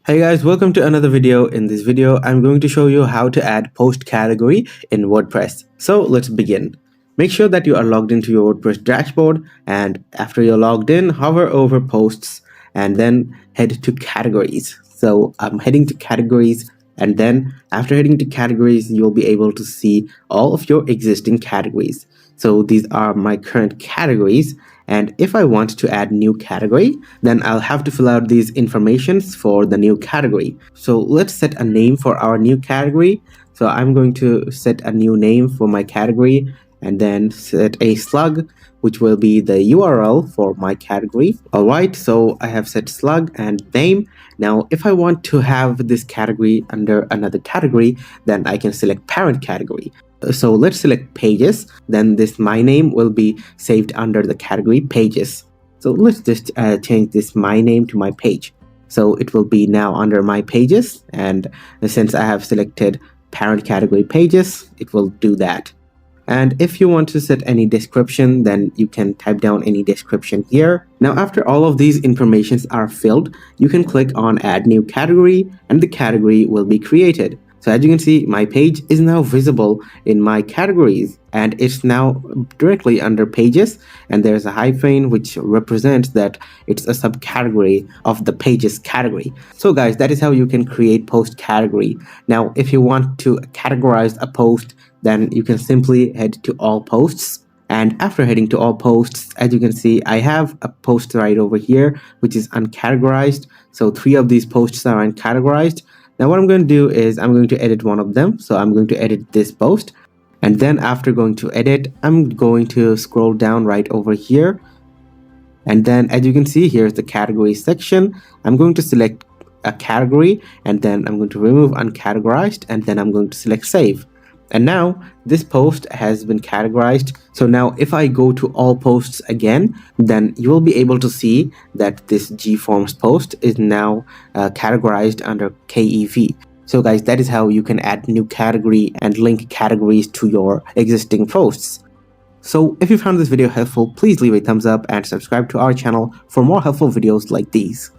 Hey guys, welcome to another video. In this video, I'm going to show you how to add post category in WordPress. So let's begin. Make sure that you are logged into your WordPress dashboard, and after you're logged in, hover over posts and then head to categories. So I'm heading to categories, and then after heading to categories, you'll be able to see all of your existing categories. So these are my current categories. And if I want to add new category, then I'll have to fill out these informations for the new category. So let's set a name for our new category. So I'm going to set a new name for my category and then set a slug, which will be the URL for my category. All right, so I have set slug and name. Now, if I want to have this category under another category, then I can select parent category. So let's select pages, then this my name will be saved under the category pages. So let's just change this my name to my page. So it will be now under my pages, and since I have selected parent category pages, it will do that. And if you want to set any description, then you can type down any description here. Now, after all of these informations are filled, you can click on add new category and the category will be created. So as you can see, my page is now visible in my categories and it's now directly under pages, and there's a hyphen which represents that it's a subcategory of the pages category. So guys, that is how you can create post category. Now, if you want to categorize a post, then you can simply head to all posts. And after heading to all posts, as you can see, I have a post right over here, which is uncategorized. So 3 of these posts are uncategorized. Now what I'm going to do is I'm going to edit one of them. So I'm going to edit this post. And then after going to edit, I'm going to scroll down right over here. And then as you can see, here's the category section. I'm going to select a category and then I'm going to remove uncategorized and then I'm going to select save. And now this post has been categorized. So now if I go to all posts again, then you will be able to see that this gforms post is now categorized under KEV. So guys, that is how you can add new category and link categories to your existing posts. So if you found this video helpful, please leave a thumbs up and subscribe to our channel for more helpful videos like these.